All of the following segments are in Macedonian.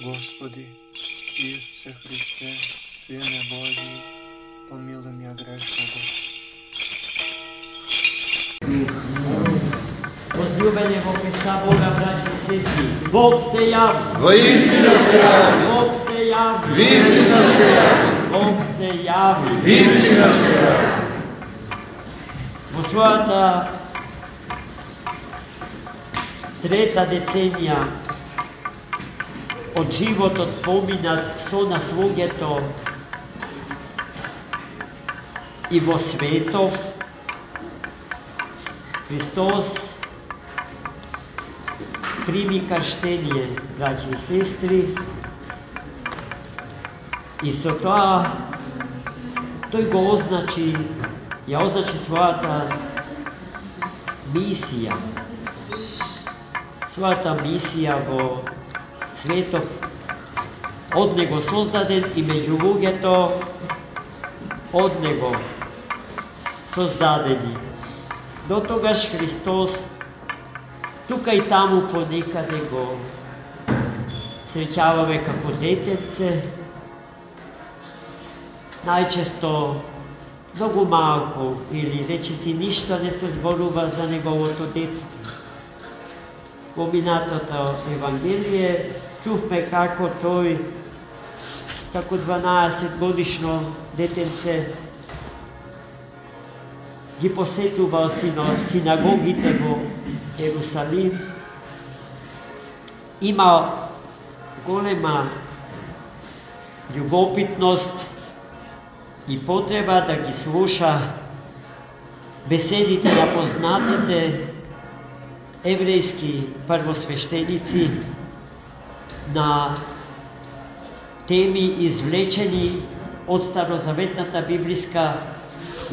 Господи, Исусе Христе, Сине Божий, помилуй меня грешного. Возлюбени во Христа Бога, братья и сестры, Бог се яви. Воистину се яви. Бог се яви. Вистина се яви. Бог се яви. Вистина се яви. Во својата трета деценија од животот поминат со нас луѓето и во светов, Христос прими крштение, браќи и сестри, и со тоа тој го означи, ја означи својата мисија. Својата мисија во светот, од него создаден и меѓу луѓето од него создадени. До тогаш Христос тука и таму понекаде го среќаваме како детенце, најчесто многу малку или речиси ништо не се зборува за неговото детство. Во минатото Евангелие чувме како тој, како 12 годишно детенце, ги посетувал синагогите во Ерусалим, имал голема љубопитност и потреба да ги слуша беседите на познатите еврејски првосвештеници на теми извлечени од старозаветната библиска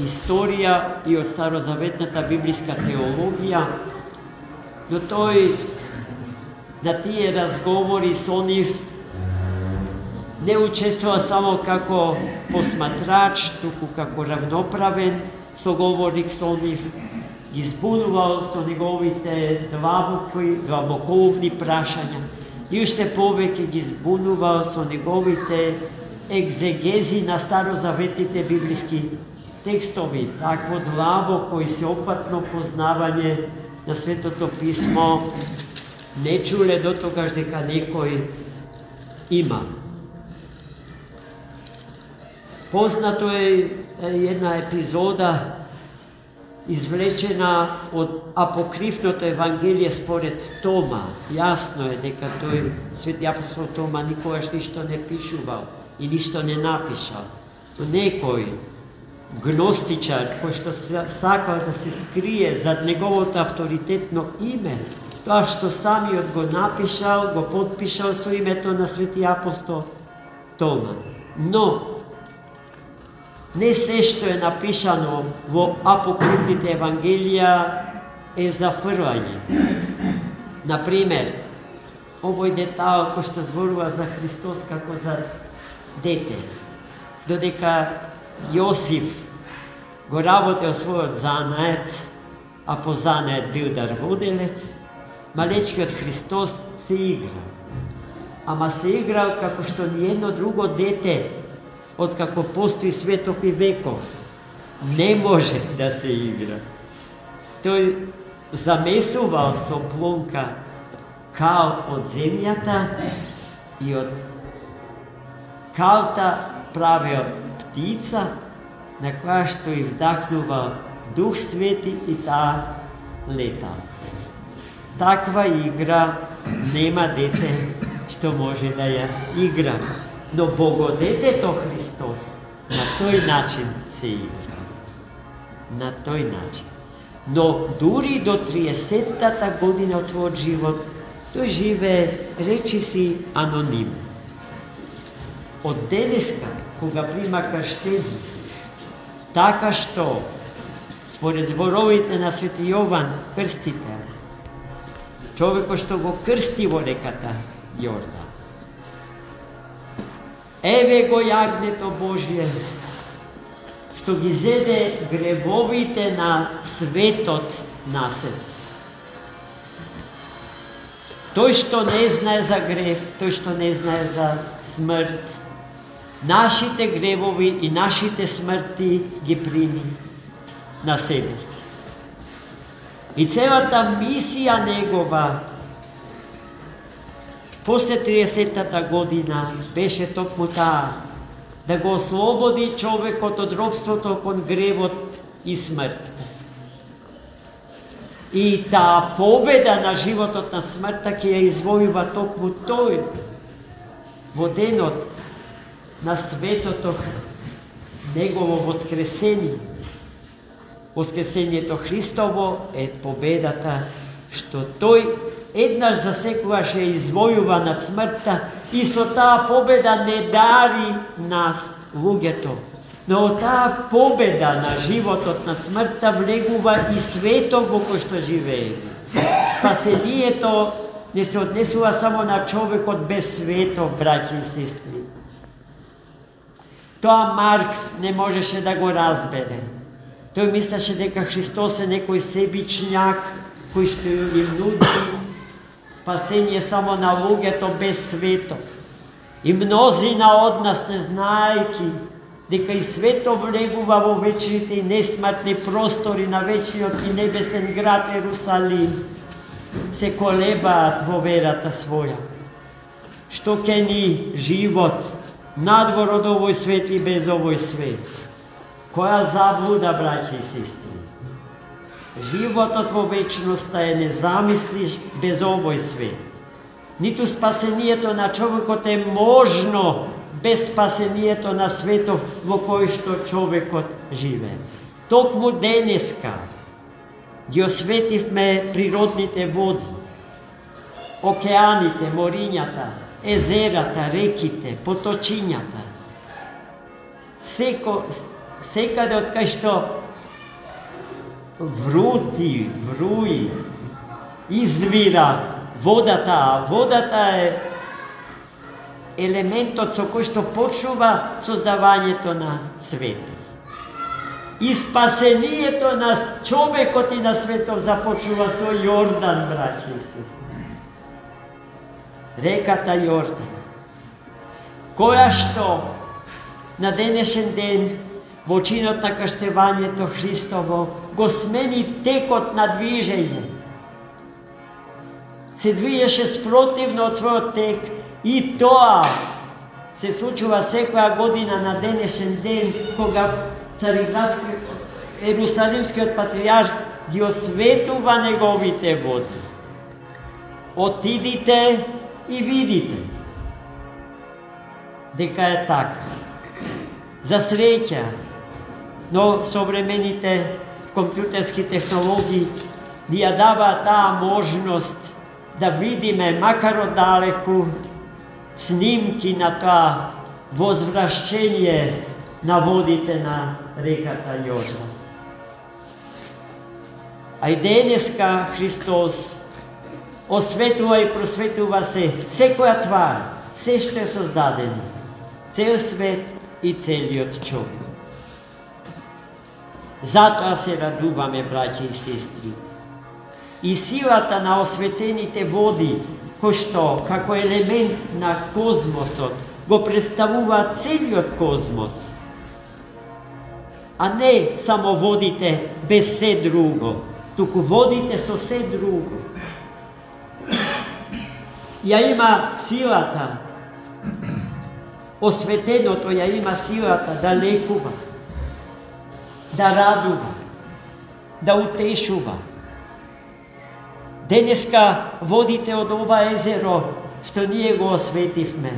историја и од старозаветната библиска теологија, но тој на тие разговори со нив не учествува само како посматрач, туку како равноправен соговорник со нив, ги збунувал со неговите длабокоумни прашања и уште повеќе ги збунувал со неговите екзегези на старозаветните библиски текстови, такво длабоко и сеопатно познавање на Светото Писмо не чуле до тогаш дека некој има. Познато е една епизода извлечена од апокривното Евангелие според Тома. Јасно е дека тој свети апостол Тома никогаш ништо не пишувал и ништо не напишал. Но некој гностичар кој што сакал да се скрие зад неговото авторитетно име, тоа што самиот го напишал, го подпишал со името на свети апостол Тома. Но не се што е напишано во апокривните Евангелија е зафрлање. Например, овој детал кој што зборува за Христос како за дете, додека Јосиф го работел својот занает, а по занает бил дарводелец, малечкиот Христос се игра. Ама се играл како што ниедно друго дете, откако постои светов и веков, не може да се игра. Тој замесувал со плонка кал од земјата и од калта правил птица, на која што и вдахнувал Дух Свети и таа летала. Таква игра нема дете што може да ја игра. Но Богодетето Христос на тој начин се игра. На тој начин. Но дури до 30-та година од својот живот, тој живее речиси анонимно. Од денеска, кога прима крштење, така што, според зборовите на свети Јован Крстител, човекот што го крсти во реката Јордан, еве го јагнето Божие, што ги зеде гревовите на светот на себе. Тој што не знае за грев, тој што не знае за смрт, нашите гревови и нашите смрти ги прими на себе си. И целата мисија негова после 30-та година беше токму таа, да го ослободи човекот од робството кон гревот и смрт. И таа победа на животот над смртта ќе ја извојува токму тој во денот на светото негово воскресение. Воскресението Христово е победата што тој еднаш за секогаш ја извојува над смртта и со таа победа не дари нас луѓето. Но таа победа на животот над смртта влегува и светот во кој што живееме. Спасението не се однесува само на човекот без светов, браќи и сестри. Тоа Маркс не можеше да го разбере. Тој мислеше дека Христос е некој себичњак кој што им нуди спасение само на луѓето без светов. И мнозина од нас, не знаејќи дека и светот влегува во вечните и несмртни простори на вечниот и небесен град Ерусалим, се колебаат во верата своја. Што ќе ни живот надвор од овој свет и без овој свет? Која заблуда, браќи и сестри? Животот во вечноста е незамислиш без овој свет. Ниту спасението на човекот е можно без спасението на светов во кој што човекот живее. Токму денеска ги осветивме природните води, океаните, морињата, езерата, реките, поточињата. Секаде од кај што вруи, извира водата, а водата е елементот со кој што почнува создавањето на светот. И спасението на човекот и на светот започнува со Јордан, браќи и сестри. Реката Јордан, која што на денешен ден во чинот на крштевањето Христово го смени текот на движење. Се движеше спротивно од својот тек и тоа се случува секоја година на денешен ден, кога Цариградскиот Ерусалимскиот патријарх ги осветува неговите води. Отидите и видите дека е така. За среќа, но современите компјутерски технологии ни ја дава таа можност да видиме, макар оддалеку, снимки на тоа возврашчение на водите на реката Јордан. А и денеска Христос осветува и просветува секоја твар, се што е создадено, цел свет и целиот човек. Затоа се радуваме, браќи и сестри. И силата на осветените води, кој што како елемент на космосот го представува целиот космос, а не само водите без се друго, туку водите со се друго. Ја има силата, осветеното ја има силата да лекува, да радува, да утешува. Денеска водите од ова езеро што ние го осветивме,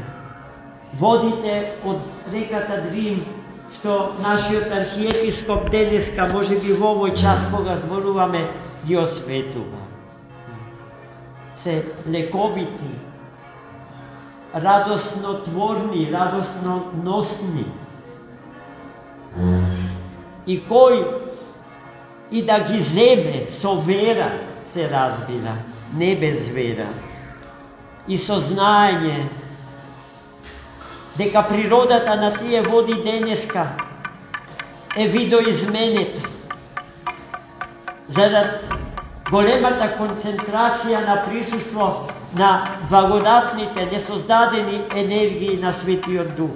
водите од реката Дрин, што нашиот архиепископ денеска, може би во овој час кога зборуваме, ги осветува. Се лековити, радоснотворни, радосноносни. И кој и да ги земе со вера, се разбира, не без вера, и со знаење дека природата на тие води денеска е видоизменета зарад големата концентрација на присуство на благодатните, несоздадени енергии на Светиот Дух.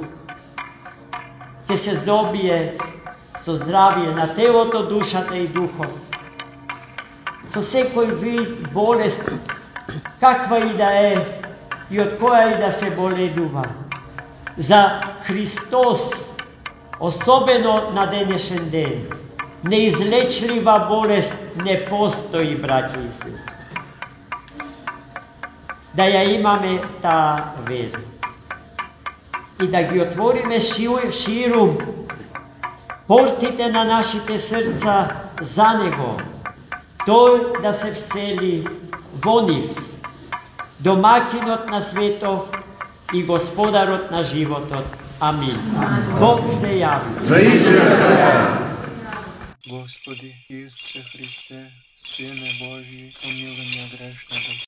Ке се здобие со здравие на телото, душата и духот. Со секој вид болест, каква и да е, и од која и да се боледува. За Христос, особено на денешен ден, неизлечлива болест не постои, браќи и сестри. Да ја имаме таа вера. И да ги отвориме ширум портите на нашите срца за Него. Тој да се всели во нив, домакинот на светов и Господарот на животот. Амин. Бог се јави. Наистина се јави. Господи Исусе Христе, Сине Божий, помилуй меня грешного.